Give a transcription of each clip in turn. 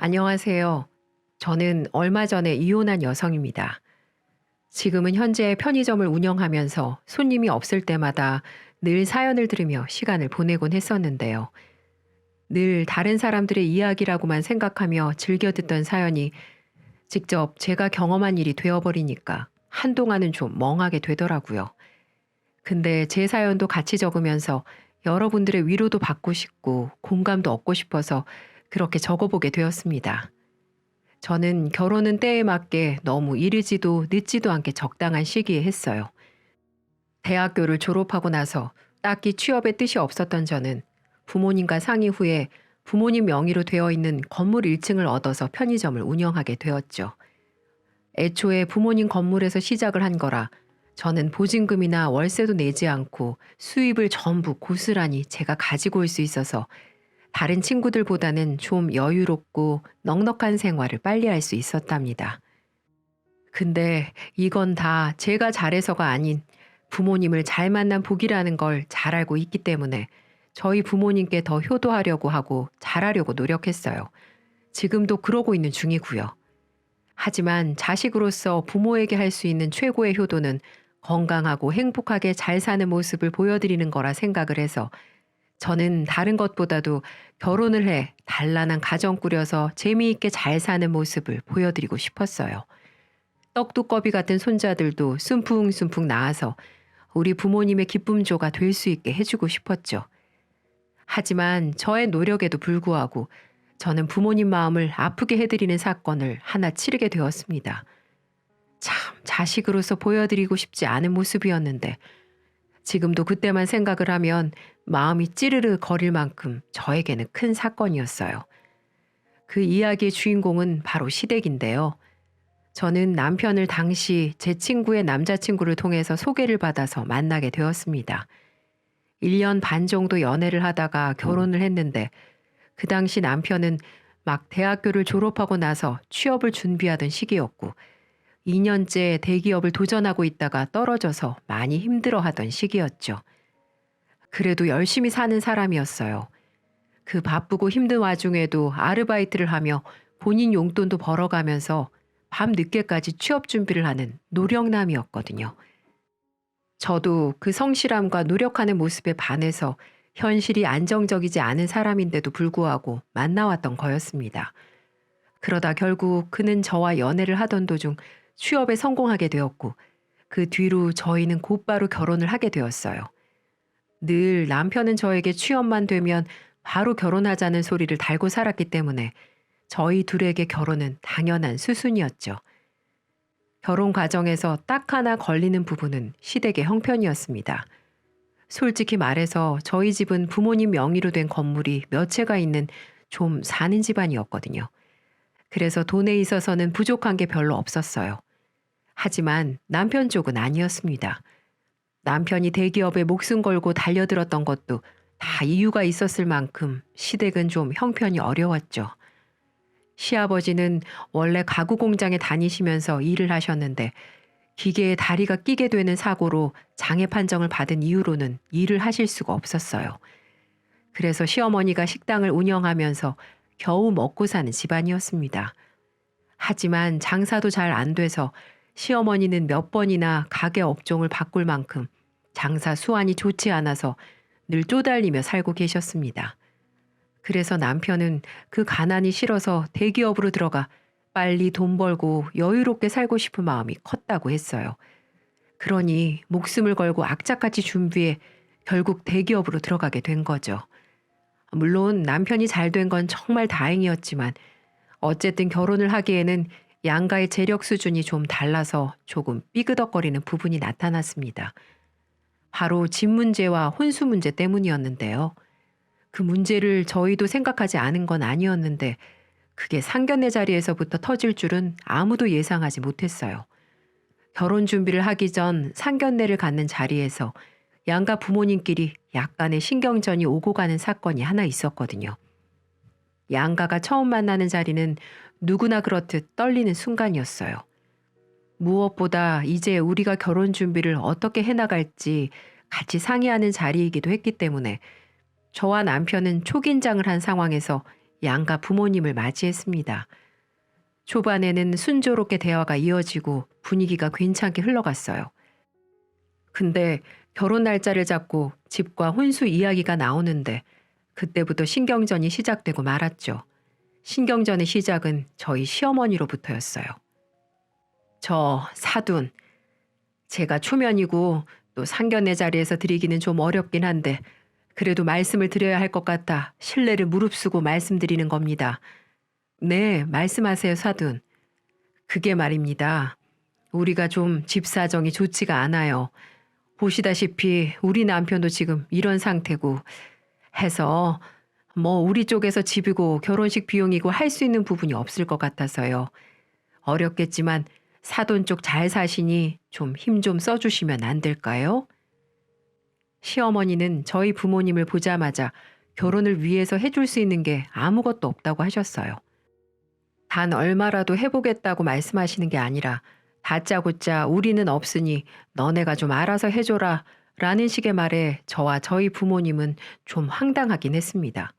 안녕하세요. 저는 얼마 전에 이혼한 여성입니다. 지금은 현재 편의점을 운영하면서 손님이 없을 때마다 늘 사연을 들으며 시간을 보내곤 했었는데요. 늘 다른 사람들의 이야기라고만 생각하며 즐겨 듣던 사연이 직접 제가 경험한 일이 되어버리니까 한동안은 좀 멍하게 되더라고요. 근데 제 사연도 같이 적으면서 여러분들의 위로도 받고 싶고 공감도 얻고 싶어서 그렇게 적어보게 되었습니다. 저는 결혼은 때에 맞게 너무 이르지도 늦지도 않게 적당한 시기에 했어요. 대학교를 졸업하고 나서 딱히 취업의 뜻이 없었던 저는 부모님과 상의 후에 부모님 명의로 되어 있는 건물 1층을 얻어서 편의점을 운영하게 되었죠. 애초에 부모님 건물에서 시작을 한 거라 저는 보증금이나 월세도 내지 않고 수입을 전부 고스란히 제가 가지고 올 수 있어서 다른 친구들보다는 좀 여유롭고 넉넉한 생활을 빨리 할 수 있었답니다. 근데 이건 다 제가 잘해서가 아닌 부모님을 잘 만난 복이라는 걸 잘 알고 있기 때문에 저희 부모님께 더 효도하려고 하고 잘하려고 노력했어요. 지금도 그러고 있는 중이고요. 하지만 자식으로서 부모에게 할 수 있는 최고의 효도는 건강하고 행복하게 잘 사는 모습을 보여드리는 거라 생각을 해서 저는 다른 것보다도 결혼을 해 단란한 가정 꾸려서 재미있게 잘 사는 모습을 보여드리고 싶었어요. 떡두꺼비 같은 손자들도 순풍순풍 낳아서 우리 부모님의 기쁨조가 될 수 있게 해주고 싶었죠. 하지만 저의 노력에도 불구하고 저는 부모님 마음을 아프게 해드리는 사건을 하나 치르게 되었습니다. 참 자식으로서 보여드리고 싶지 않은 모습이었는데 지금도 그때만 생각을 하면 마음이 찌르르 거릴 만큼 저에게는 큰 사건이었어요. 그 이야기의 주인공은 바로 시댁인데요. 저는 남편을 당시 제 친구의 남자친구를 통해서 소개를 받아서 만나게 되었습니다. 1년 반 정도 연애를 하다가 결혼을 했는데 그 당시 남편은 막 대학교를 졸업하고 나서 취업을 준비하던 시기였고 2년째 대기업을 도전하고 있다가 떨어져서 많이 힘들어하던 시기였죠. 그래도 열심히 사는 사람이었어요. 그 바쁘고 힘든 와중에도 아르바이트를 하며 본인 용돈도 벌어가면서 밤 늦게까지 취업 준비를 하는 노력남이었거든요. 저도 그 성실함과 노력하는 모습에 반해서 현실이 안정적이지 않은 사람인데도 불구하고 만나왔던 거였습니다. 그러다 결국 그는 저와 연애를 하던 도중 취업에 성공하게 되었고 그 뒤로 저희는 곧바로 결혼을 하게 되었어요. 늘 남편은 저에게 취업만 되면 바로 결혼하자는 소리를 달고 살았기 때문에 저희 둘에게 결혼은 당연한 수순이었죠. 결혼 과정에서 딱 하나 걸리는 부분은 시댁의 형편이었습니다. 솔직히 말해서 저희 집은 부모님 명의로 된 건물이 몇 채가 있는 좀 사는 집안이었거든요. 그래서 돈에 있어서는 부족한 게 별로 없었어요. 하지만 남편 쪽은 아니었습니다. 남편이 대기업에 목숨 걸고 달려들었던 것도 다 이유가 있었을 만큼 시댁은 좀 형편이 어려웠죠. 시아버지는 원래 가구 공장에 다니시면서 일을 하셨는데 기계에 다리가 끼게 되는 사고로 장애 판정을 받은 이후로는 일을 하실 수가 없었어요. 그래서 시어머니가 식당을 운영하면서 겨우 먹고 사는 집안이었습니다. 하지만 장사도 잘 안 돼서 시어머니는 몇 번이나 가게 업종을 바꿀 만큼 장사 수완이 좋지 않아서 늘 쪼달리며 살고 계셨습니다. 그래서 남편은 그 가난이 싫어서 대기업으로 들어가 빨리 돈 벌고 여유롭게 살고 싶은 마음이 컸다고 했어요. 그러니 목숨을 걸고 악착같이 준비해 결국 대기업으로 들어가게 된 거죠. 물론 남편이 잘 된 건 정말 다행이었지만 어쨌든 결혼을 하기에는 양가의 재력 수준이 좀 달라서 조금 삐그덕거리는 부분이 나타났습니다. 바로 집 문제와 혼수 문제 때문이었는데요. 그 문제를 저희도 생각하지 않은 건 아니었는데 그게 상견례 자리에서부터 터질 줄은 아무도 예상하지 못했어요. 결혼 준비를 하기 전 상견례를 갖는 자리에서 양가 부모님끼리 약간의 신경전이 오고 가는 사건이 하나 있었거든요. 양가가 처음 만나는 자리는 누구나 그렇듯 떨리는 순간이었어요. 무엇보다 이제 우리가 결혼 준비를 어떻게 해나갈지 같이 상의하는 자리이기도 했기 때문에 저와 남편은 초긴장을 한 상황에서 양가 부모님을 맞이했습니다. 초반에는 순조롭게 대화가 이어지고 분위기가 괜찮게 흘러갔어요. 근데 결혼 날짜를 잡고 집과 혼수 이야기가 나오는데 그때부터 신경전이 시작되고 말았죠. 신경전의 시작은 저희 시어머니로부터였어요. 저 사돈, 제가 초면이고 또 상견례 자리에서 드리기는 좀 어렵긴 한데 그래도 말씀을 드려야 할 것 같아 신뢰를 무릅쓰고 말씀드리는 겁니다. 네, 말씀하세요, 사돈. 그게 말입니다. 우리가 좀 집 사정이 좋지가 않아요. 보시다시피 우리 남편도 지금 이런 상태고 해서 우리 쪽에서 집이고 결혼식 비용이고 할 수 있는 부분이 없을 것 같아서요. 어렵겠지만 사돈 쪽 잘 사시니 좀 힘 좀 써주시면 안 될까요? 시어머니는 저희 부모님을 보자마자 결혼을 위해서 해줄 수 있는 게 아무것도 없다고 하셨어요. 단 얼마라도 해보겠다고 말씀하시는 게 아니라 다짜고짜 우리는 없으니 너네가 좀 알아서 해줘라 라는 식의 말에 저와 저희 부모님은 좀 황당하긴 했습니다.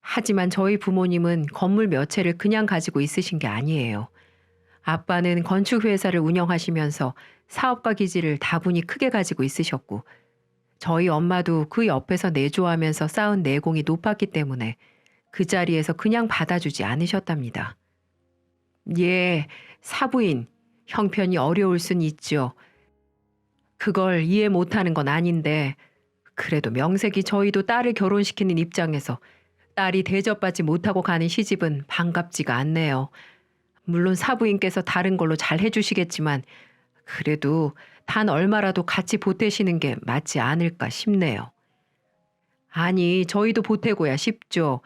하지만 저희 부모님은 건물 몇 채를 그냥 가지고 있으신 게 아니에요. 아빠는 건축회사를 운영하시면서 사업가 기지를 다분히 크게 가지고 있으셨고 저희 엄마도 그 옆에서 내조하면서 쌓은 내공이 높았기 때문에 그 자리에서 그냥 받아주지 않으셨답니다. 예, 사부인, 형편이 어려울 순 있죠. 그걸 이해 못하는 건 아닌데 그래도 명색이 저희도 딸을 결혼시키는 입장에서 딸이 대접받지 못하고 가는 시집은 반갑지가 않네요. 물론 사부인께서 다른 걸로 잘 해주시겠지만 그래도 단 얼마라도 같이 보태시는 게 맞지 않을까 싶네요. 아니, 저희도 보태고야 싶죠.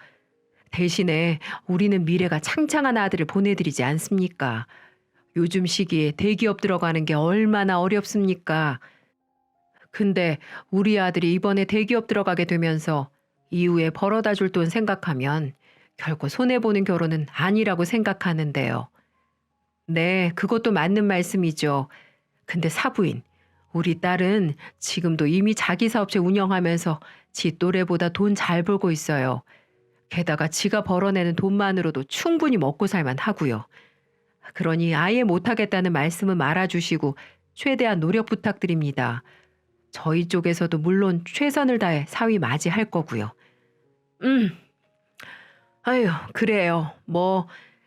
대신에 우리는 미래가 창창한 아들을 보내드리지 않습니까? 요즘 시기에 대기업 들어가는 게 얼마나 어렵습니까? 근데 우리 아들이 이번에 대기업 들어가게 되면서 이후에 벌어다 줄 돈 생각하면 결코 손해보는 결혼은 아니라고 생각하는데요. 네, 그것도 맞는 말씀이죠. 근데 사부인, 우리 딸은 지금도 이미 자기 사업체 운영하면서 지 또래보다 돈 잘 벌고 있어요. 게다가 지가 벌어내는 돈만으로도 충분히 먹고 살만 하고요. 그러니 아예 못하겠다는 말씀은 말아주시고 최대한 노력 부탁드립니다. 저희 쪽에서도 물론 최선을 다해 사위 맞이할 거고요. 음, 아유, 그래요.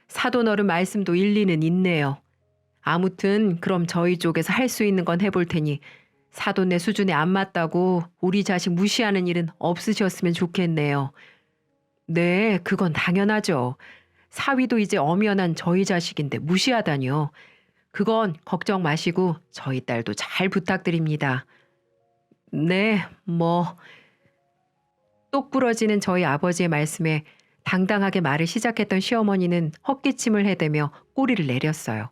사돈 어른 말씀도 일리는 있네요. 아무튼 그럼 저희 쪽에서 할 수 있는 건 해볼 테니 사돈네 수준에 안 맞다고 우리 자식 무시하는 일은 없으셨으면 좋겠네요. 네, 그건 당연하죠. 사위도 이제 엄연한 저희 자식인데 무시하다니요. 그건 걱정 마시고 저희 딸도 잘 부탁드립니다. 네, 똑 부러지는 저희 아버지의 말씀에 당당하게 말을 시작했던 시어머니는 헛기침을 해대며 꼬리를 내렸어요.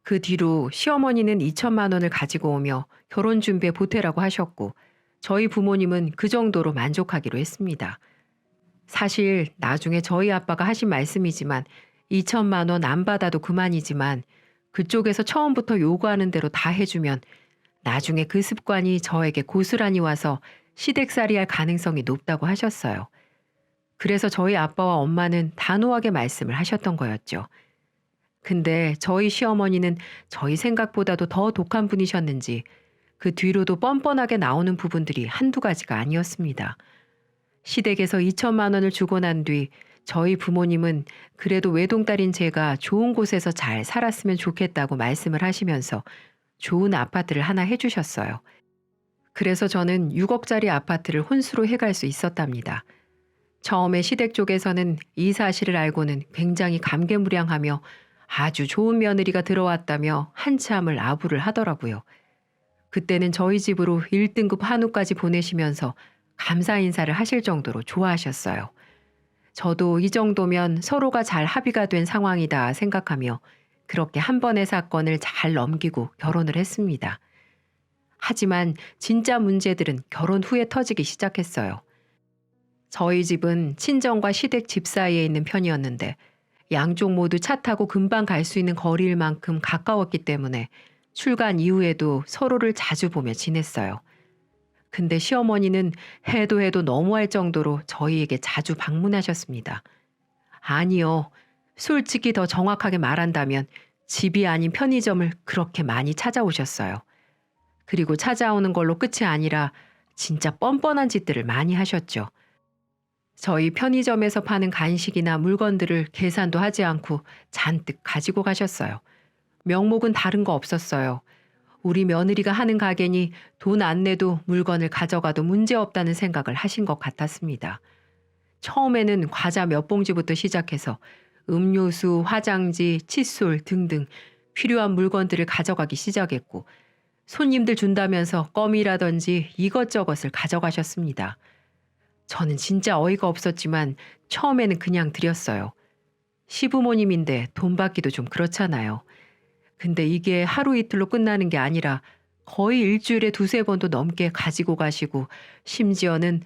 그 뒤로 시어머니는 2천만 원을 가지고 오며 결혼 준비에 보태라고 하셨고 저희 부모님은 그 정도로 만족하기로 했습니다. 사실 나중에 저희 아빠가 하신 말씀이지만 2천만 원 안 받아도 그만이지만 그쪽에서 처음부터 요구하는 대로 다 해주면 나중에 그 습관이 저에게 고스란히 와서 시댁살이 할 가능성이 높다고 하셨어요. 그래서 저희 아빠와 엄마는 단호하게 말씀을 하셨던 거였죠. 근데 저희 시어머니는 저희 생각보다도 더 독한 분이셨는지 그 뒤로도 뻔뻔하게 나오는 부분들이 한두 가지가 아니었습니다. 시댁에서 2천만 원을 주고 난 뒤 저희 부모님은 그래도 외동딸인 제가 좋은 곳에서 잘 살았으면 좋겠다고 말씀을 하시면서 좋은 아파트를 하나 해주셨어요. 그래서 저는 6억짜리 아파트를 혼수로 해갈 수 있었답니다. 처음에 시댁 쪽에서는 이 사실을 알고는 굉장히 감개무량하며 아주 좋은 며느리가 들어왔다며 한참을 아부를 하더라고요. 그때는 저희 집으로 1등급 한우까지 보내시면서 감사 인사를 하실 정도로 좋아하셨어요. 저도 이 정도면 서로가 잘 합의가 된 상황이다 생각하며 그렇게 한 번의 사건을 잘 넘기고 결혼을 했습니다. 하지만 진짜 문제들은 결혼 후에 터지기 시작했어요. 저희 집은 친정과 시댁 집 사이에 있는 편이었는데 양쪽 모두 차 타고 금방 갈 수 있는 거리일 만큼 가까웠기 때문에 출간 이후에도 서로를 자주 보며 지냈어요. 근데 시어머니는 해도 해도 너무할 정도로 저희에게 자주 방문하셨습니다. 아니요. 솔직히 더 정확하게 말한다면 집이 아닌 편의점을 그렇게 많이 찾아오셨어요. 그리고 찾아오는 걸로 끝이 아니라 진짜 뻔뻔한 짓들을 많이 하셨죠. 저희 편의점에서 파는 간식이나 물건들을 계산도 하지 않고 잔뜩 가지고 가셨어요. 명목은 다른 거 없었어요. 우리 며느리가 하는 가게니 돈 안 내도 물건을 가져가도 문제없다는 생각을 하신 것 같았습니다. 처음에는 과자 몇 봉지부터 시작해서 음료수, 화장지, 칫솔 등등 필요한 물건들을 가져가기 시작했고 손님들 준다면서 껌이라든지 이것저것을 가져가셨습니다. 저는 진짜 어이가 없었지만 처음에는 그냥 드렸어요. 시부모님인데 돈 받기도 좀 그렇잖아요. 근데 이게 하루 이틀로 끝나는 게 아니라 거의 일주일에 두세 번도 넘게 가지고 가시고 심지어는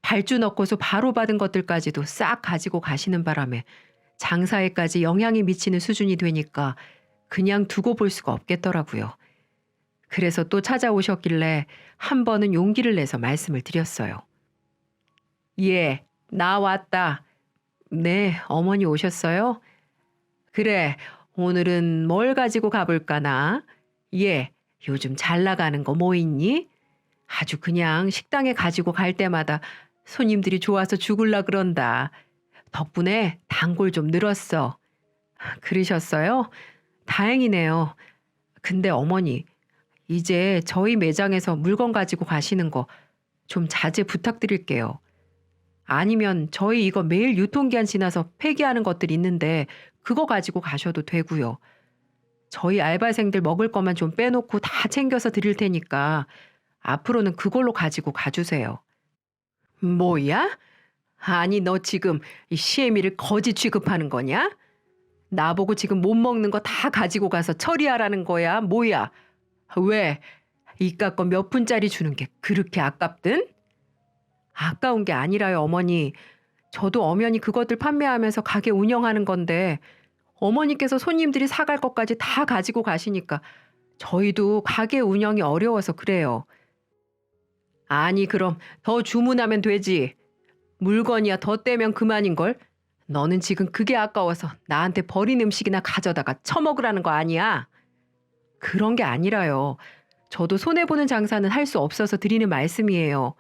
발주 넣고서 바로 받은 것들까지도 싹 가지고 가시는 바람에 장사에까지 영향이 미치는 수준이 되니까 그냥 두고 볼 수가 없겠더라고요. 그래서 또 찾아오셨길래 한 번은 용기를 내서 말씀을 드렸어요. 예, 나 왔다. 네, 어머니 오셨어요? 그래, 오늘은 뭘 가지고 가볼까나? 예, 요즘 잘 나가는 거 뭐 있니? 아주 그냥 식당에 가지고 갈 때마다 손님들이 좋아서 죽을라 그런다. 덕분에 단골 좀 늘었어. 그러셨어요? 다행이네요. 근데 어머니, 이제 저희 매장에서 물건 가지고 가시는 거 좀 자제 부탁드릴게요. 아니면 저희 이거 매일 유통기한 지나서 폐기하는 것들 있는데 그거 가지고 가셔도 되고요. 저희 알바생들 먹을 것만 좀 빼놓고 다 챙겨서 드릴 테니까 앞으로는 그걸로 가지고 가주세요. 뭐야? 아니 너 지금 이 시애미를 거지 취급하는 거냐? 나보고 지금 못 먹는 거 다 가지고 가서 처리하라는 거야? 뭐야? 왜? 이깟 거 몇 푼짜리 주는 게 그렇게 아깝든? 아까운 게 아니라요, 어머니. 저도 엄연히 그것들 판매하면서 가게 운영하는 건데 어머니께서 손님들이 사갈 것까지 다 가지고 가시니까 저희도 가게 운영이 어려워서 그래요. 아니, 그럼 더 주문하면 되지. 물건이야 더 떼면 그만인걸. 너는 지금 그게 아까워서 나한테 버린 음식이나 가져다가 처먹으라는 거 아니야? 그런 게 아니라요. 저도 손해보는 장사는 할 수 없어서 드리는 말씀이에요.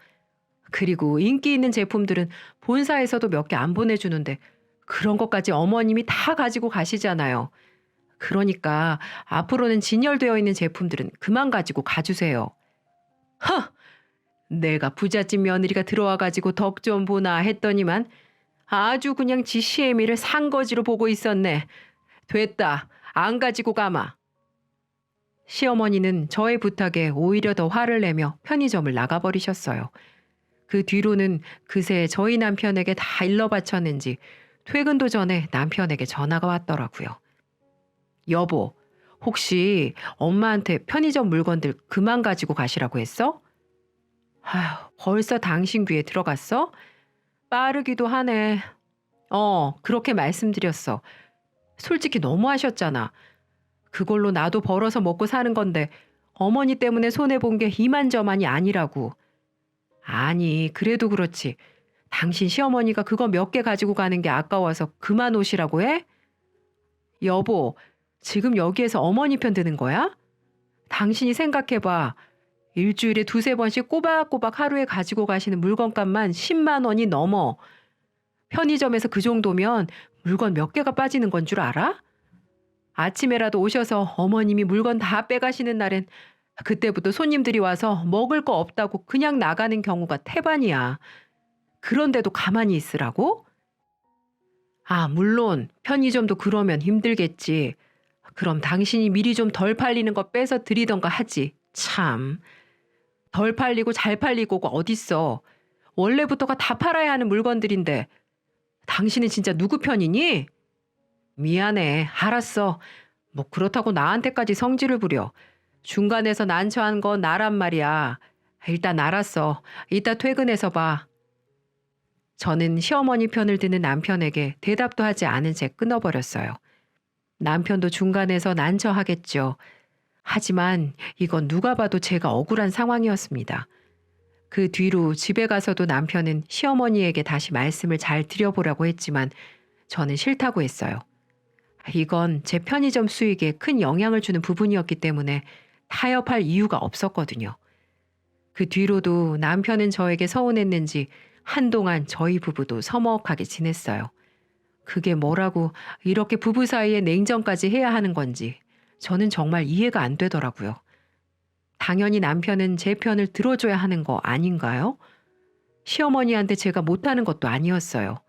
그리고 인기 있는 제품들은 본사에서도 몇 개 안 보내주는데 그런 것까지 어머님이 다 가지고 가시잖아요. 그러니까 앞으로는 진열되어 있는 제품들은 그만 가지고 가주세요. 허! 내가 부잣집 며느리가 들어와가지고 덕 좀 보나 했더니만 아주 그냥 지 시애미를 산거지로 보고 있었네. 됐다. 안 가지고 가마. 시어머니는 저의 부탁에 오히려 더 화를 내며 편의점을 나가버리셨어요. 그 뒤로는 그새 저희 남편에게 다 일러 바쳤는지 퇴근도 전에 남편에게 전화가 왔더라고요. 여보, 혹시 엄마한테 편의점 물건들 그만 가지고 가시라고 했어? 아휴, 벌써 당신 귀에 들어갔어? 빠르기도 하네. 그렇게 말씀드렸어. 솔직히 너무하셨잖아. 그걸로 나도 벌어서 먹고 사는 건데 어머니 때문에 손해본 게 이만저만이 아니라고. 아니, 그래도 그렇지. 당신 시어머니가 그거 몇 개 가지고 가는 게 아까워서 그만 오시라고 해? 여보, 지금 여기에서 어머니 편 드는 거야? 당신이 생각해봐. 일주일에 두세 번씩 꼬박꼬박 하루에 가지고 가시는 물건값만 10만 원이 넘어. 편의점에서 그 정도면 물건 몇 개가 빠지는 건 줄 알아? 아침에라도 오셔서 어머님이 물건 다 빼가시는 날엔 그때부터 손님들이 와서 먹을 거 없다고 그냥 나가는 경우가 태반이야. 그런데도 가만히 있으라고? 아, 물론 편의점도 그러면 힘들겠지. 그럼 당신이 미리 좀 덜 팔리는 거 빼서 드리던가 하지. 참. 덜 팔리고 잘 팔리고가 어딨어. 원래부터가 다 팔아야 하는 물건들인데 당신은 진짜 누구 편이니? 미안해. 알았어. 뭐 그렇다고 나한테까지 성질을 부려. 중간에서 난처한 건 나란 말이야. 일단 알았어. 이따 퇴근해서 봐. 저는 시어머니 편을 드는 남편에게 대답도 하지 않은 채 끊어버렸어요. 남편도 중간에서 난처하겠죠. 하지만 이건 누가 봐도 제가 억울한 상황이었습니다. 그 뒤로 집에 가서도 남편은 시어머니에게 다시 말씀을 잘 드려보라고 했지만 저는 싫다고 했어요. 이건 제 편의점 수익에 큰 영향을 주는 부분이었기 때문에 타협할 이유가 없었거든요. 그 뒤로도 남편은 저에게 서운했는지 한동안 저희 부부도 서먹하게 지냈어요. 그게 뭐라고 이렇게 부부 사이에 냉정까지 해야 하는 건지 저는 정말 이해가 안 되더라고요. 당연히 남편은 제 편을 들어줘야 하는 거 아닌가요? 시어머니한테 제가 못하는 것도 아니었어요.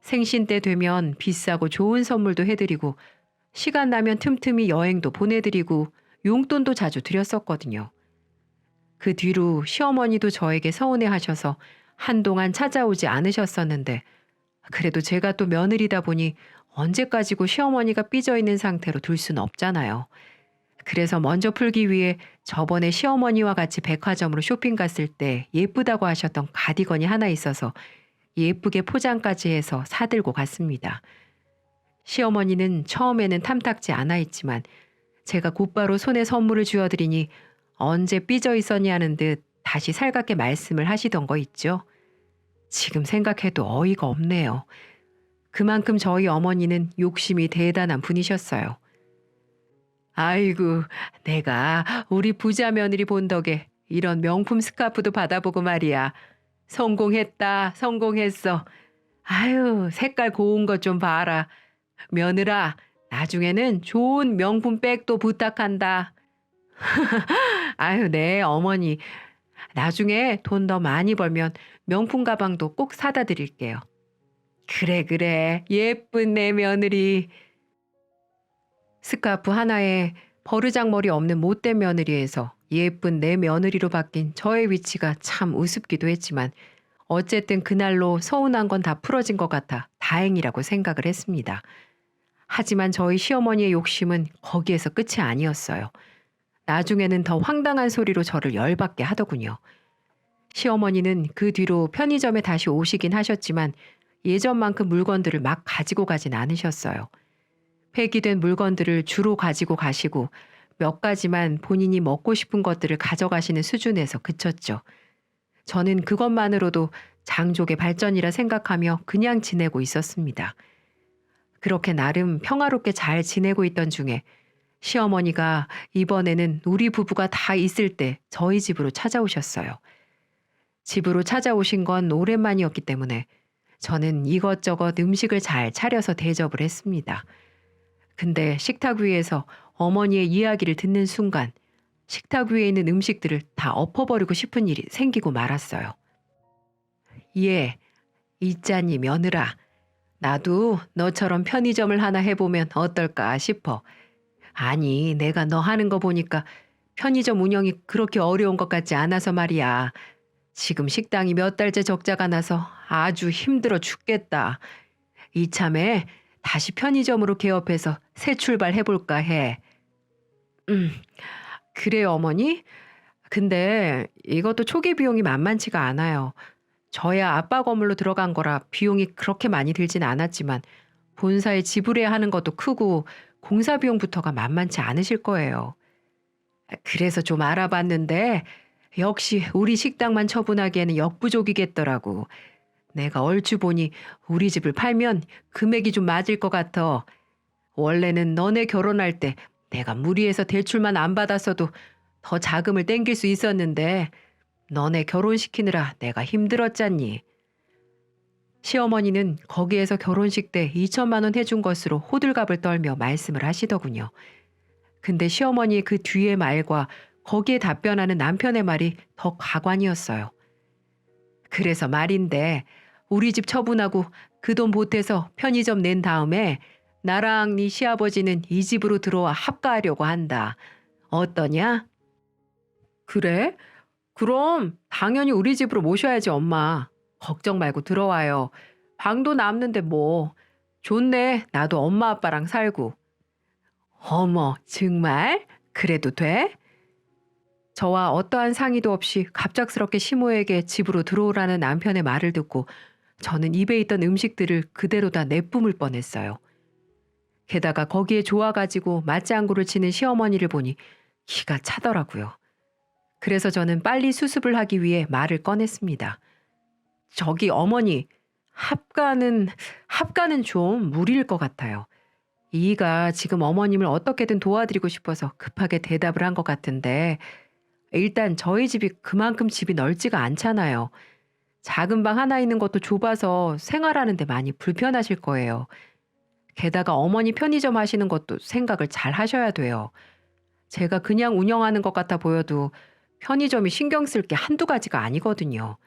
생신 때 되면 비싸고 좋은 선물도 해드리고 시간 나면 틈틈이 여행도 보내드리고 용돈도 자주 드렸었거든요. 그 뒤로 시어머니도 저에게 서운해 하셔서 한동안 찾아오지 않으셨었는데 그래도 제가 또 며느리다 보니 언제까지고 시어머니가 삐져 있는 상태로 둘 수는 없잖아요. 그래서 먼저 풀기 위해 저번에 시어머니와 같이 백화점으로 쇼핑 갔을 때 예쁘다고 하셨던 가디건이 하나 있어서 예쁘게 포장까지 해서 사들고 갔습니다. 시어머니는 처음에는 탐탁지 않아 했지만 제가 곧바로 손에 선물을 쥐어드리니 언제 삐져 있었냐는 듯 다시 살갑게 말씀을 하시던 거 있죠. 지금 생각해도 어이가 없네요. 그만큼 저희 어머니는 욕심이 대단한 분이셨어요. 아이고, 내가 우리 부자 며느리 본 덕에 이런 명품 스카프도 받아보고 말이야. 성공했다, 성공했어. 아유, 색깔 고운 것 좀 봐라. 며느라, 나중에는 좋은 명품 백도 부탁한다. 아유, 네, 어머니. 나중에 돈 더 많이 벌면 명품 가방도 꼭 사다 드릴게요. 그래, 그래. 예쁜 내 며느리. 스카프 하나에 버르장머리 없는 못된 며느리에서 예쁜 내 며느리로 바뀐 저의 위치가 참 우습기도 했지만 어쨌든 그날로 서운한 건 다 풀어진 것 같아 다행이라고 생각을 했습니다. 하지만 저희 시어머니의 욕심은 거기에서 끝이 아니었어요. 나중에는 더 황당한 소리로 저를 열받게 하더군요. 시어머니는 그 뒤로 편의점에 다시 오시긴 하셨지만 예전만큼 물건들을 막 가지고 가진 않으셨어요. 폐기된 물건들을 주로 가지고 가시고 몇 가지만 본인이 먹고 싶은 것들을 가져가시는 수준에서 그쳤죠. 저는 그것만으로도 장족의 발전이라 생각하며 그냥 지내고 있었습니다. 그렇게 나름 평화롭게 잘 지내고 있던 중에 시어머니가 이번에는 우리 부부가 다 있을 때 저희 집으로 찾아오셨어요. 집으로 찾아오신 건 오랜만이었기 때문에 저는 이것저것 음식을 잘 차려서 대접을 했습니다. 근데 식탁 위에서 어머니의 이야기를 듣는 순간 식탁 위에 있는 음식들을 다 엎어버리고 싶은 일이 생기고 말았어요. 예, 있자니 며느라. 나도 너처럼 편의점을 하나 해보면 어떨까 싶어. 아니, 내가 너 하는 거 보니까 편의점 운영이 그렇게 어려운 것 같지 않아서 말이야. 지금 식당이 몇 달째 적자가 나서 아주 힘들어 죽겠다. 이참에 다시 편의점으로 개업해서 새 출발해볼까 해. 그래요, 어머니? 근데 이것도 초기 비용이 만만치가 않아요. 저야 아빠 건물로 들어간 거라 비용이 그렇게 많이 들진 않았지만 본사에 지불해야 하는 것도 크고 공사 비용부터가 만만치 않으실 거예요. 그래서 좀 알아봤는데 역시 우리 식당만 처분하기에는 역부족이겠더라고. 내가 얼추 보니 우리 집을 팔면 금액이 좀 맞을 것 같아. 원래는 너네 결혼할 때 내가 무리해서 대출만 안 받았어도 더 자금을 땡길 수 있었는데 너네 결혼시키느라 내가 힘들었잖니. 시어머니는 거기에서 결혼식 때 2천만 원 해준 것으로 호들갑을 떨며 말씀을 하시더군요. 근데 시어머니의 그 뒤의 말과 거기에 답변하는 남편의 말이 더 가관이었어요. 그래서 말인데 우리 집 처분하고 그 돈 보태서 편의점 낸 다음에 나랑 네 시아버지는 이 집으로 들어와 합가하려고 한다. 어떠냐? 그래? 그럼 당연히 우리 집으로 모셔야지 엄마. 걱정 말고 들어와요. 방도 남는데 뭐. 좋네. 나도 엄마 아빠랑 살고. 어머, 정말? 그래도 돼? 저와 어떠한 상의도 없이 갑작스럽게 시모에게 집으로 들어오라는 남편의 말을 듣고 저는 입에 있던 음식들을 그대로 다 내뿜을 뻔했어요. 게다가 거기에 좋아가지고 맞장구를 치는 시어머니를 보니 기가 차더라고요. 그래서 저는 빨리 수습을 하기 위해 말을 꺼냈습니다. 저기 어머니, 합가는 좀 무리일 것 같아요. 이가 지금 어머님을 어떻게든 도와드리고 싶어서 급하게 대답을 한 것 같은데 일단 저희 집이 그만큼 집이 넓지가 않잖아요. 작은 방 하나 있는 것도 좁아서 생활하는데 많이 불편하실 거예요. 게다가 어머니 편의점 하시는 것도 생각을 잘 하셔야 돼요. 제가 그냥 운영하는 것 같아 보여도 편의점이 신경 쓸 게 한두 가지가 아니거든요.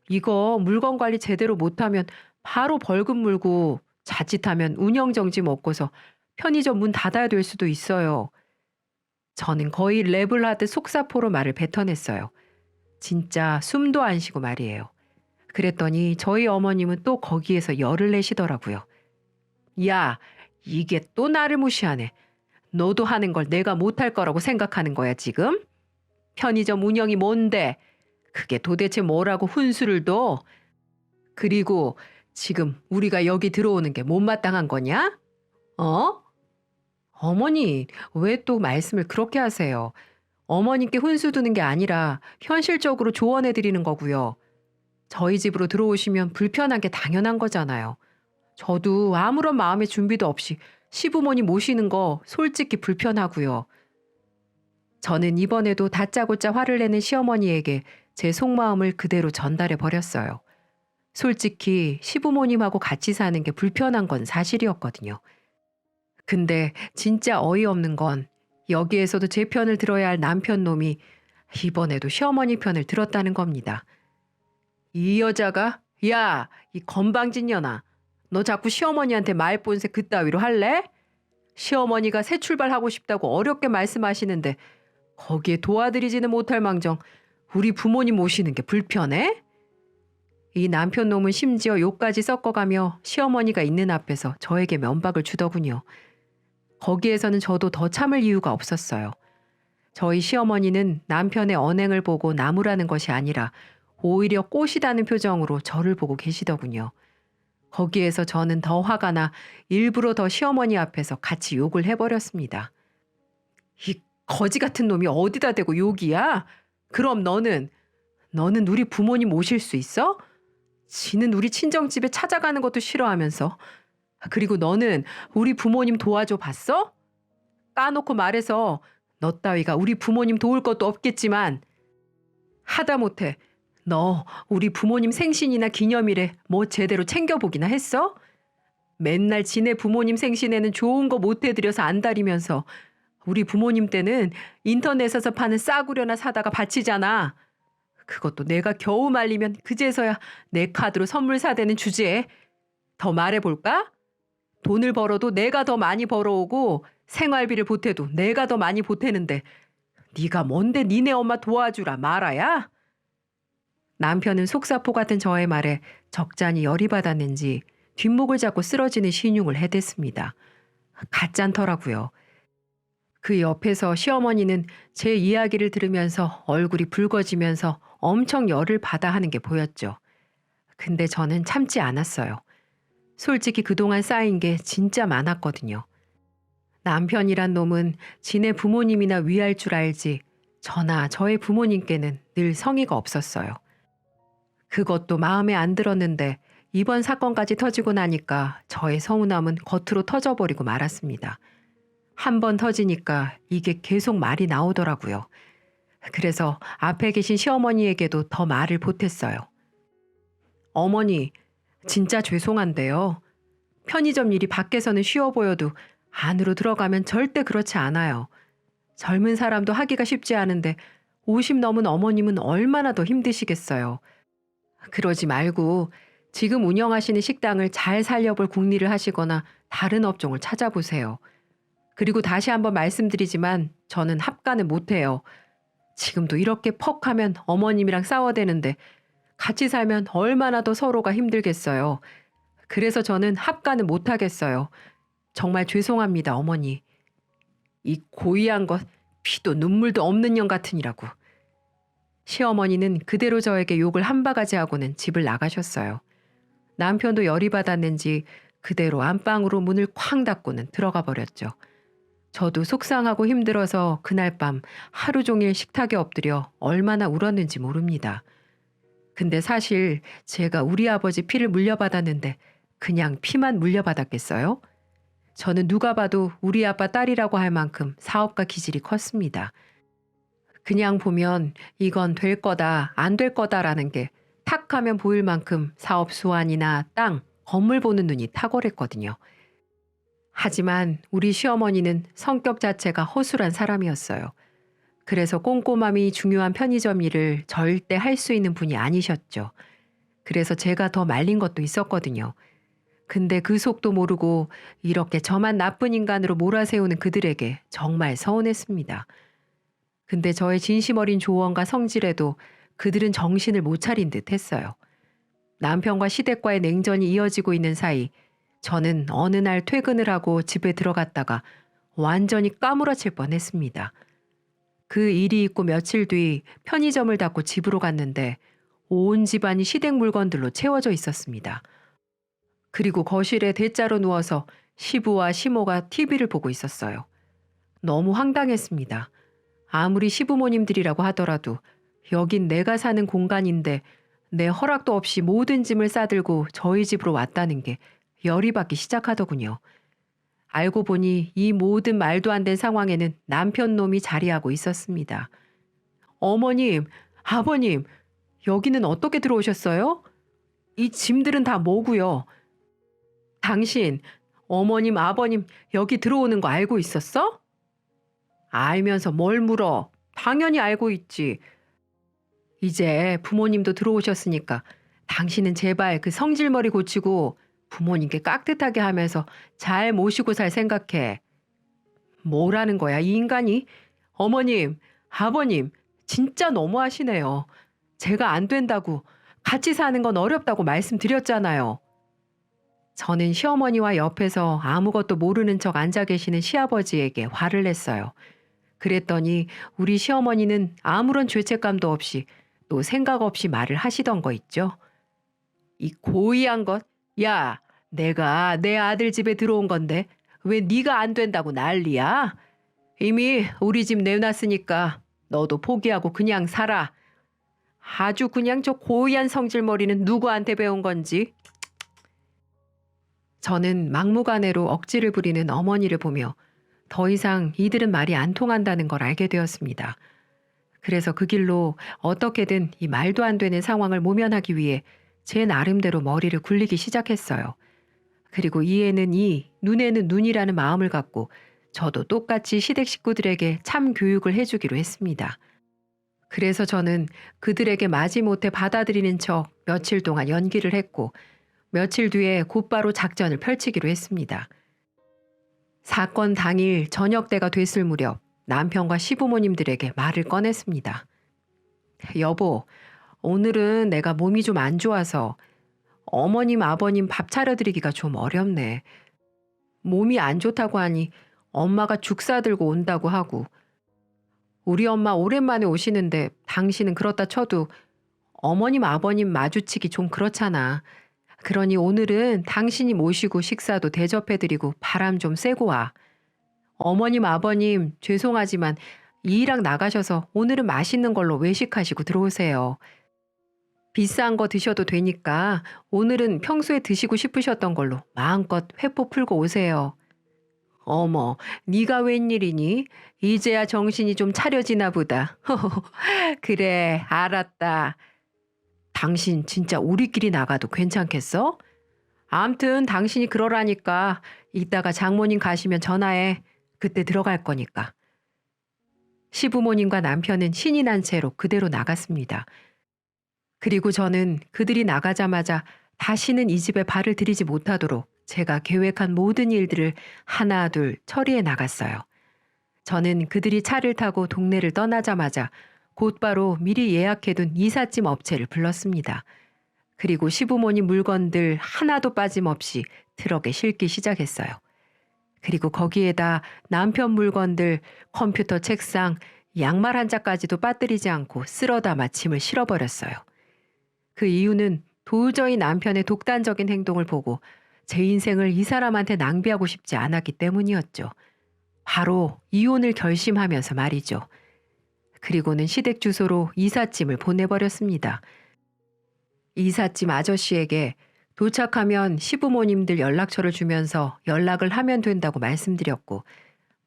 이거 물건 관리 제대로 못하면 바로 벌금 물고 자칫하면 운영정지 먹고서 편의점 문 닫아야 될 수도 있어요. 저는 거의 랩을 하듯 속사포로 말을 뱉어냈어요. 진짜 숨도 안 쉬고 말이에요. 그랬더니 저희 어머님은 또 거기에서 열을 내시더라고요. 야, 이게 또 나를 무시하네. 너도 하는 걸 내가 못할 거라고 생각하는 거야, 지금? 편의점 운영이 뭔데? 그게 도대체 뭐라고 훈수를 둬? 그리고 지금 우리가 여기 들어오는 게 못마땅한 거냐? 어? 어머니, 왜 또 말씀을 그렇게 하세요? 어머님께 훈수 두는 게 아니라 현실적으로 조언해 드리는 거고요. 저희 집으로 들어오시면 불편한 게 당연한 거잖아요. 저도 아무런 마음의 준비도 없이 시부모님 모시는 거 솔직히 불편하고요. 저는 이번에도 다짜고짜 화를 내는 시어머니에게 제 속마음을 그대로 전달해 버렸어요. 솔직히 시부모님하고 같이 사는 게 불편한 건 사실이었거든요. 근데 진짜 어이없는 건 여기에서도 제 편을 들어야 할 남편 놈이 이번에도 시어머니 편을 들었다는 겁니다. 이 여자가 야, 이 건방진 년아. 너 자꾸 시어머니한테 말본세 그따위로 할래? 시어머니가 새 출발하고 싶다고 어렵게 말씀하시는데 거기에 도와드리지는 못할 망정 우리 부모님 모시는 게 불편해? 이 남편 놈은 심지어 욕까지 섞어가며 시어머니가 있는 앞에서 저에게 면박을 주더군요. 거기에서는 저도 더 참을 이유가 없었어요. 저희 시어머니는 남편의 언행을 보고 나무라는 것이 아니라 오히려 꽃이다는 표정으로 저를 보고 계시더군요. 거기에서 저는 더 화가 나 일부러 더 시어머니 앞에서 같이 욕을 해버렸습니다. 이 거지 같은 놈이 어디다 대고 욕이야? 그럼 너는 우리 부모님 모실 수 있어? 지는 우리 친정집에 찾아가는 것도 싫어하면서. 그리고 너는 우리 부모님 도와줘 봤어? 까놓고 말해서 너 따위가 우리 부모님 도울 것도 없겠지만 하다못해 너 우리 부모님 생신이나 기념일에 뭐 제대로 챙겨보기나 했어? 맨날 지네 부모님 생신에는 좋은 거 못 해드려서 안달이면서 우리 부모님 때는 인터넷에서 파는 싸구려나 사다가 바치잖아. 그것도 내가 겨우 말리면 그제서야 내 카드로 선물 사대는 주제에. 더 말해볼까? 돈을 벌어도 내가 더 많이 벌어오고 생활비를 보태도 내가 더 많이 보태는데 네가 뭔데 니네 엄마 도와주라 말아야? 남편은 속사포 같은 저의 말에 적잖이 열이 받았는지 뒷목을 잡고 쓰러지는 신용을 해댔습니다. 가짠더라고요. 그 옆에서 시어머니는 제 이야기를 들으면서 얼굴이 붉어지면서 엄청 열을 받아 하는 게 보였죠. 근데 저는 참지 않았어요. 솔직히 그동안 쌓인 게 진짜 많았거든요. 남편이란 놈은 지네 부모님이나 위할 줄 알지 저나 저의 부모님께는 늘 성의가 없었어요. 그것도 마음에 안 들었는데 이번 사건까지 터지고 나니까 저의 서운함은 겉으로 터져버리고 말았습니다. 한 번 터지니까 이게 계속 말이 나오더라고요. 그래서 앞에 계신 시어머니에게도 더 말을 보탰어요. 어머니, 진짜 죄송한데요. 편의점 일이 밖에서는 쉬워 보여도 안으로 들어가면 절대 그렇지 않아요. 젊은 사람도 하기가 쉽지 않은데 50 넘은 어머님은 얼마나 더 힘드시겠어요. 그러지 말고 지금 운영하시는 식당을 잘 살려볼 궁리를 하시거나 다른 업종을 찾아보세요. 그리고 다시 한번 말씀드리지만 저는 합가는 못해요. 지금도 이렇게 퍽 하면 어머님이랑 싸워대는데 같이 살면 얼마나 더 서로가 힘들겠어요. 그래서 저는 합가는 못하겠어요. 정말 죄송합니다, 어머니. 이 고의한 것 피도 눈물도 없는 년 같으니라고. 시어머니는 그대로 저에게 욕을 한 바가지 하고는 집을 나가셨어요. 남편도 열이 받았는지 그대로 안방으로 문을 쾅 닫고는 들어가 버렸죠. 저도 속상하고 힘들어서 그날 밤 하루 종일 식탁에 엎드려 얼마나 울었는지 모릅니다. 근데 사실 제가 우리 아버지 피를 물려받았는데 그냥 피만 물려받았겠어요? 저는 누가 봐도 우리 아빠 딸이라고 할 만큼 사업가 기질이 컸습니다. 그냥 보면 이건 될 거다, 안 될 거다라는 게 탁 하면 보일 만큼 사업 수완이나 땅, 건물 보는 눈이 탁월했거든요. 하지만 우리 시어머니는 성격 자체가 허술한 사람이었어요. 그래서 꼼꼼함이 중요한 편의점 일을 절대 할 수 있는 분이 아니셨죠. 그래서 제가 더 말린 것도 있었거든요. 근데 그 속도 모르고 이렇게 저만 나쁜 인간으로 몰아세우는 그들에게 정말 서운했습니다. 근데 저의 진심 어린 조언과 성질에도 그들은 정신을 못 차린 듯 했어요. 남편과 시댁과의 냉전이 이어지고 있는 사이 저는 어느 날 퇴근을 하고 집에 들어갔다가 완전히 까무러칠 뻔했습니다. 그 일이 있고 며칠 뒤 편의점을 닫고 집으로 갔는데 온 집안이 시댁 물건들로 채워져 있었습니다. 그리고 거실에 대자로 누워서 시부와 시모가 TV를 보고 있었어요. 너무 황당했습니다. 아무리 시부모님들이라고 하더라도 여긴 내가 사는 공간인데 내 허락도 없이 모든 짐을 싸들고 저희 집으로 왔다는 게 열이 받기 시작하더군요. 알고 보니 이 모든 말도 안 된 상황에는 남편 놈이 자리하고 있었습니다. 어머님, 아버님, 여기는 어떻게 들어오셨어요? 이 짐들은 다 뭐고요? 당신, 어머님, 아버님 여기 들어오는 거 알고 있었어? 알면서 뭘 물어? 당연히 알고 있지. 이제 부모님도 들어오셨으니까 당신은 제발 그 성질머리 고치고 부모님께 깍듯하게 하면서 잘 모시고 살 생각해. 뭐라는 거야, 이 인간이? 어머님, 아버님, 진짜 너무하시네요. 제가 안 된다고, 같이 사는 건 어렵다고 말씀드렸잖아요. 저는 시어머니와 옆에서 아무것도 모르는 척 앉아 계시는 시아버지에게 화를 냈어요. 그랬더니 우리 시어머니는 아무런 죄책감도 없이 또 생각 없이 말을 하시던 거 있죠. 이 고의한 것? 야, 내가 내 아들 집에 들어온 건데 왜 네가 안 된다고 난리야? 이미 우리 집 내놨으니까 너도 포기하고 그냥 살아. 아주 그냥 저 고의한 성질머리는 누구한테 배운 건지. 저는 막무가내로 억지를 부리는 어머니를 보며 더 이상 이들은 말이 안 통한다는 걸 알게 되었습니다. 그래서 그 길로 어떻게든 이 말도 안 되는 상황을 모면하기 위해 제 나름대로 머리를 굴리기 시작했어요. 그리고 이에는 이, 눈에는 눈이라는 마음을 갖고 저도 똑같이 시댁 식구들에게 참 교육을 해주기로 했습니다. 그래서 저는 그들에게 마지못해 받아들이는 척 며칠 동안 연기를 했고 며칠 뒤에 곧바로 작전을 펼치기로 했습니다. 사건 당일 저녁 때가 됐을 무렵 남편과 시부모님들에게 말을 꺼냈습니다. 여보, 오늘은 내가 몸이 좀 안 좋아서 어머님, 아버님 밥 차려드리기가 좀 어렵네. 몸이 안 좋다고 하니 엄마가 죽 사들고 온다고 하고 우리 엄마 오랜만에 오시는데 당신은 그렇다 쳐도 어머님, 아버님 마주치기 좀 그렇잖아. 그러니 오늘은 당신이 모시고 식사도 대접해드리고 바람 좀 쐬고 와. 어머님, 아버님 죄송하지만 일이랑 나가셔서 오늘은 맛있는 걸로 외식하시고 들어오세요. 비싼 거 드셔도 되니까 오늘은 평소에 드시고 싶으셨던 걸로 마음껏 회포 풀고 오세요. 어머, 네가 웬일이니? 이제야 정신이 좀 차려지나 보다. 그래, 알았다. 당신 진짜 우리끼리 나가도 괜찮겠어? 암튼 당신이 그러라니까 이따가 장모님 가시면 전화해. 그때 들어갈 거니까. 시부모님과 남편은 신이 난 채로 그대로 나갔습니다. 그리고 저는 그들이 나가자마자 다시는 이 집에 발을 들이지 못하도록 제가 계획한 모든 일들을 하나 둘 처리해 나갔어요. 저는 그들이 차를 타고 동네를 떠나자마자 곧바로 미리 예약해둔 이삿짐 업체를 불렀습니다. 그리고 시부모님 물건들 하나도 빠짐없이 트럭에 싣기 시작했어요. 그리고 거기에다 남편 물건들, 컴퓨터 책상, 양말 한 짝까지도 빠뜨리지 않고 쓸어담아 짐을 실어버렸어요. 그 이유는 도저히 남편의 독단적인 행동을 보고 제 인생을 이 사람한테 낭비하고 싶지 않았기 때문이었죠. 바로 이혼을 결심하면서 말이죠. 그리고는 시댁 주소로 이삿짐을 보내버렸습니다. 이삿짐 아저씨에게 도착하면 시부모님들 연락처를 주면서 연락을 하면 된다고 말씀드렸고,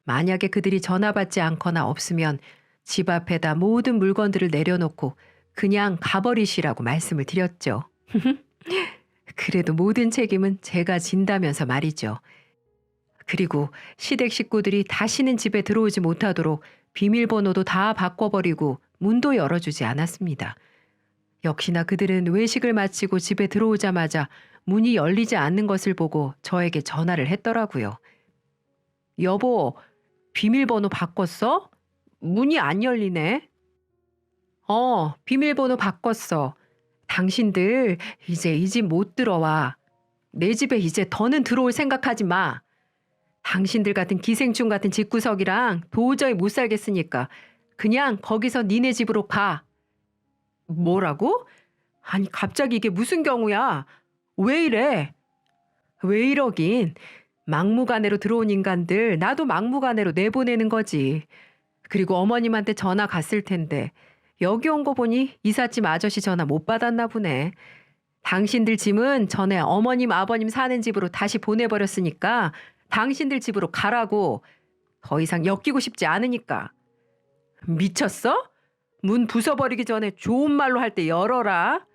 만약에 그들이 전화 받지 않거나 없으면 집 앞에다 모든 물건들을 내려놓고 그냥 가버리시라고 말씀을 드렸죠. 그래도 모든 책임은 제가 진다면서 말이죠. 그리고 시댁 식구들이 다시는 집에 들어오지 못하도록 비밀번호도 다 바꿔버리고 문도 열어주지 않았습니다. 역시나 그들은 외식을 마치고 집에 들어오자마자 문이 열리지 않는 것을 보고 저에게 전화를 했더라고요. 여보, 비밀번호 바꿨어? 문이 안 열리네. 비밀번호 바꿨어. 당신들 이제 이 집 못 들어와. 내 집에 이제 더는 들어올 생각하지 마. 당신들 같은 기생충 같은 집구석이랑 도저히 못 살겠으니까 그냥 거기서 니네 집으로 가. 뭐라고? 아니 갑자기 이게 무슨 경우야? 왜 이래? 왜 이러긴. 막무가내로 들어온 인간들 나도 막무가내로 내보내는 거지. 그리고 어머님한테 전화 갔을 텐데 여기 온 거 보니 이삿짐 아저씨 전화 못 받았나 보네. 당신들 짐은 전에 어머님 아버님 사는 집으로 다시 보내버렸으니까 당신들 집으로 가라고. 더 이상 엮이고 싶지 않으니까. 미쳤어? 문 부숴버리기 전에 좋은 말로 할 때 열어라.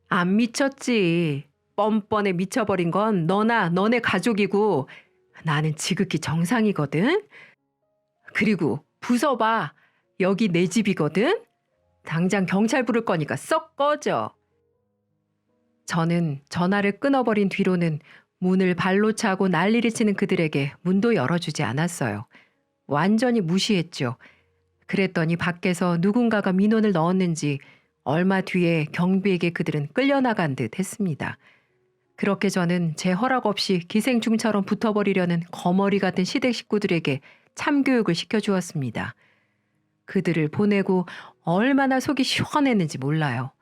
안 미쳤지. 뻔뻔해 미쳐버린 건 너나 너네 가족이고 나는 지극히 정상이거든. 그리고 부숴봐. 여기 내 집이거든. 당장 경찰 부를 거니까 썩 꺼져. 저는 전화를 끊어버린 뒤로는 문을 발로 차고 난리를 치는 그들에게 문도 열어주지 않았어요. 완전히 무시했죠. 그랬더니 밖에서 누군가가 민원을 넣었는지 얼마 뒤에 경비에게 그들은 끌려나간 듯 했습니다. 그렇게 저는 제 허락 없이 기생충처럼 붙어버리려는 거머리 같은 시댁 식구들에게 참교육을 시켜주었습니다. 그들을 보내고 얼마나 속이 시원했는지 몰라요.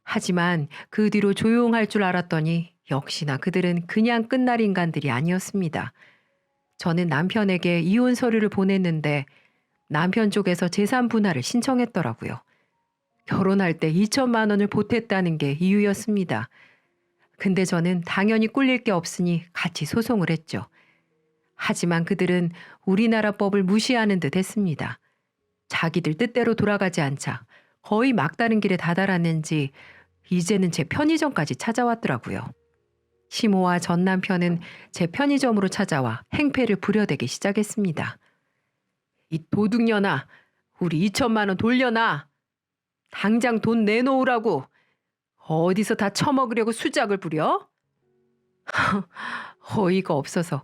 하지만 그 뒤로 조용할 줄 알았더니 역시나 그들은 그냥 끝날 인간들이 아니었습니다. 저는 남편에게 이혼 서류를 보냈는데 남편 쪽에서 재산 분할을 신청했더라고요. 결혼할 때 2천만 원을 보탰다는 게 이유였습니다. 근데 저는 당연히 꿀릴 게 없으니 같이 소송을 했죠. 하지만 그들은 우리나라 법을 무시하는 듯 했습니다. 자기들 뜻대로 돌아가지 않자 거의 막다른 길에 다다랐는지 이제는 제 편의점까지 찾아왔더라고요. 시모와 전 남편은 제 편의점으로 찾아와 행패를 부려대기 시작했습니다. 이 도둑년아, 우리 2천만 원 돌려놔. 당장 돈 내놓으라고. 어디서 다 처먹으려고 수작을 부려? 어이가 없어서.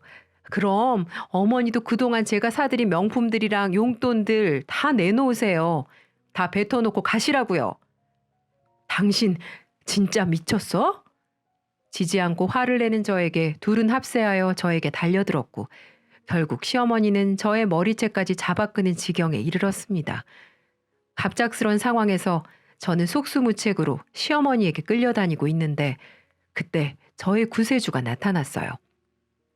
그럼 어머니도 그동안 제가 사드린 명품들이랑 용돈들 다 내놓으세요. 다 뱉어놓고 가시라고요. 당신 진짜 미쳤어? 지지 않고 화를 내는 저에게 둘은 합세하여 저에게 달려들었고 결국 시어머니는 저의 머리채까지 잡아끄는 지경에 이르렀습니다. 갑작스런 상황에서 저는 속수무책으로 시어머니에게 끌려다니고 있는데 그때 저의 구세주가 나타났어요.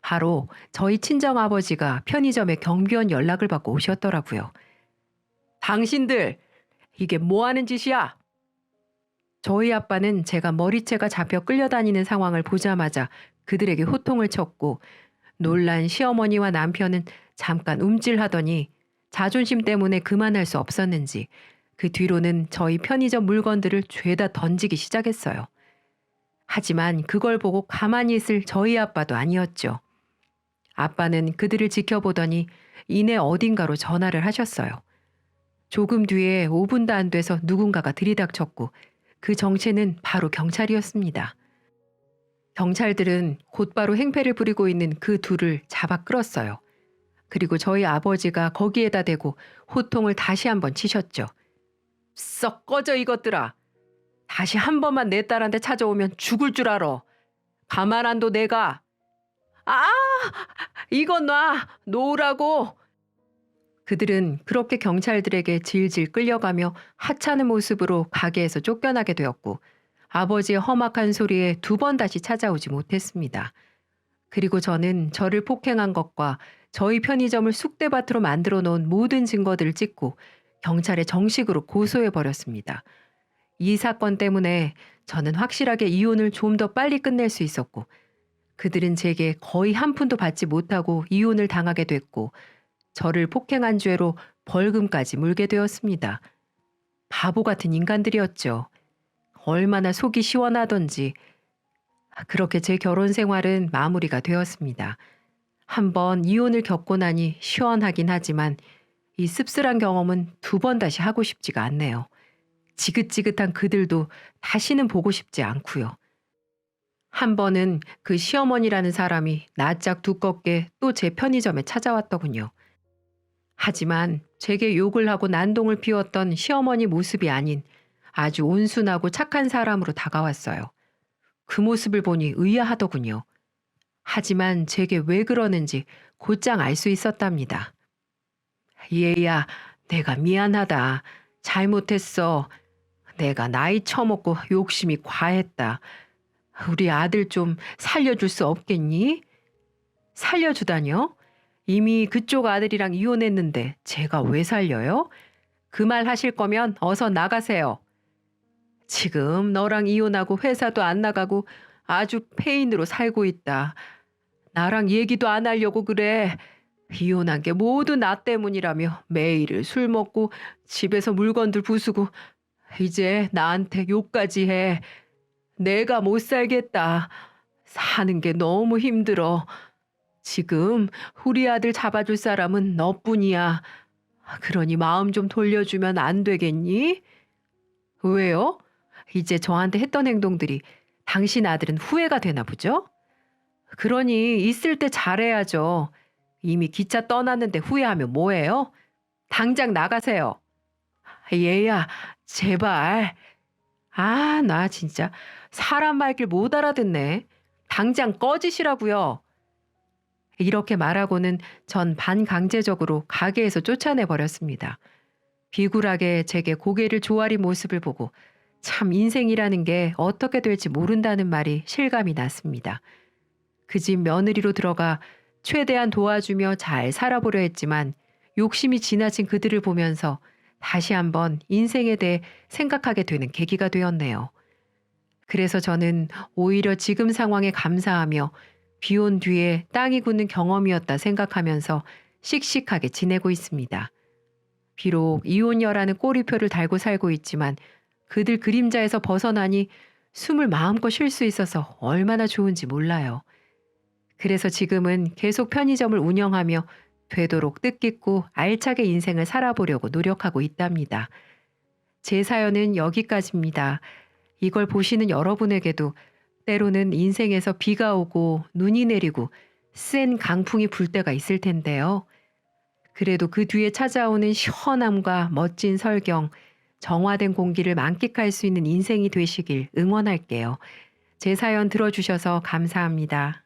바로 저희 친정아버지가 편의점에 경비원 연락을 받고 오셨더라고요. 당신들 이게 뭐 하는 짓이야? 저희 아빠는 제가 머리채가 잡혀 끌려다니는 상황을 보자마자 그들에게 호통을 쳤고 놀란 시어머니와 남편은 잠깐 움찔하더니 자존심 때문에 그만할 수 없었는지 그 뒤로는 저희 편의점 물건들을 죄다 던지기 시작했어요. 하지만 그걸 보고 가만히 있을 저희 아빠도 아니었죠. 아빠는 그들을 지켜보더니 이내 어딘가로 전화를 하셨어요. 조금 뒤에 5분도 안 돼서 누군가가 들이닥쳤고 그 정체는 바로 경찰이었습니다. 경찰들은 곧바로 행패를 부리고 있는 그 둘을 잡아 끌었어요. 그리고 저희 아버지가 거기에다 대고 호통을 다시 한번 치셨죠. 썩 꺼져 이것들아. 다시 한 번만 내 딸한테 찾아오면 죽을 줄 알아. 가만 안 둬 내가. 아! 이건 놔! 놓으라고! 그들은 그렇게 경찰들에게 질질 끌려가며 하찮은 모습으로 가게에서 쫓겨나게 되었고 아버지의 험악한 소리에 두 번 다시 찾아오지 못했습니다. 그리고 저는 저를 폭행한 것과 저희 편의점을 쑥대밭으로 만들어 놓은 모든 증거들을 찍고 경찰에 정식으로 고소해 버렸습니다. 이 사건 때문에 저는 확실하게 이혼을 좀 더 빨리 끝낼 수 있었고, 그들은 제게 거의 한 푼도 받지 못하고 이혼을 당하게 됐고, 저를 폭행한 죄로 벌금까지 물게 되었습니다. 바보 같은 인간들이었죠. 얼마나 속이 시원하던지. 그렇게 제 결혼 생활은 마무리가 되었습니다. 한번 이혼을 겪고 나니 시원하긴 하지만 이 씁쓸한 경험은 두 번 다시 하고 싶지가 않네요. 지긋지긋한 그들도 다시는 보고 싶지 않고요. 한 번은 그 시어머니라는 사람이 낯짝 두껍게 또 제 편의점에 찾아왔더군요. 하지만 제게 욕을 하고 난동을 피웠던 시어머니 모습이 아닌 아주 온순하고 착한 사람으로 다가왔어요. 그 모습을 보니 의아하더군요. 하지만 제게 왜 그러는지 곧장 알 수 있었답니다. 얘야, 내가 미안하다. 잘못했어. 내가 나이 처먹고 욕심이 과했다. 우리 아들 좀 살려줄 수 없겠니? 살려주다뇨? 이미 그쪽 아들이랑 이혼했는데 제가 왜 살려요? 그 말 하실 거면 어서 나가세요. 지금 너랑 이혼하고 회사도 안 나가고 아주 폐인으로 살고 있다. 나랑 얘기도 안 하려고 그래. 이혼한 게 모두 나 때문이라며 매일 술 먹고 집에서 물건들 부수고 이제 나한테 욕까지 해. 내가 못 살겠다. 사는 게 너무 힘들어. 지금 우리 아들 잡아줄 사람은 너뿐이야. 그러니 마음 좀 돌려주면 안 되겠니? 왜요? 이제 저한테 했던 행동들이 당신 아들은 후회가 되나 보죠? 그러니 있을 때 잘해야죠. 이미 기차 떠났는데 후회하면 뭐해요? 당장 나가세요. 얘야, 제발. 아, 나 진짜 사람 말길 못 알아듣네. 당장 꺼지시라고요. 이렇게 말하고는 전 반강제적으로 가게에서 쫓아내 버렸습니다. 비굴하게 제게 고개를 조아린 모습을 보고 참 인생이라는 게 어떻게 될지 모른다는 말이 실감이 났습니다. 그 집 며느리로 들어가 최대한 도와주며 잘 살아보려 했지만 욕심이 지나친 그들을 보면서 다시 한번 인생에 대해 생각하게 되는 계기가 되었네요. 그래서 저는 오히려 지금 상황에 감사하며 비온 뒤에 땅이 굳는 경험이었다 생각하면서 씩씩하게 지내고 있습니다. 비록 이혼녀라는 꼬리표를 달고 살고 있지만 그들 그림자에서 벗어나니 숨을 마음껏 쉴 수 있어서 얼마나 좋은지 몰라요. 그래서 지금은 계속 편의점을 운영하며 되도록 뜻깊고 알차게 인생을 살아보려고 노력하고 있답니다. 제 사연은 여기까지입니다. 이걸 보시는 여러분에게도 때로는 인생에서 비가 오고 눈이 내리고 센 강풍이 불 때가 있을 텐데요. 그래도 그 뒤에 찾아오는 시원함과 멋진 설경, 정화된 공기를 만끽할 수 있는 인생이 되시길 응원할게요. 제 사연 들어주셔서 감사합니다.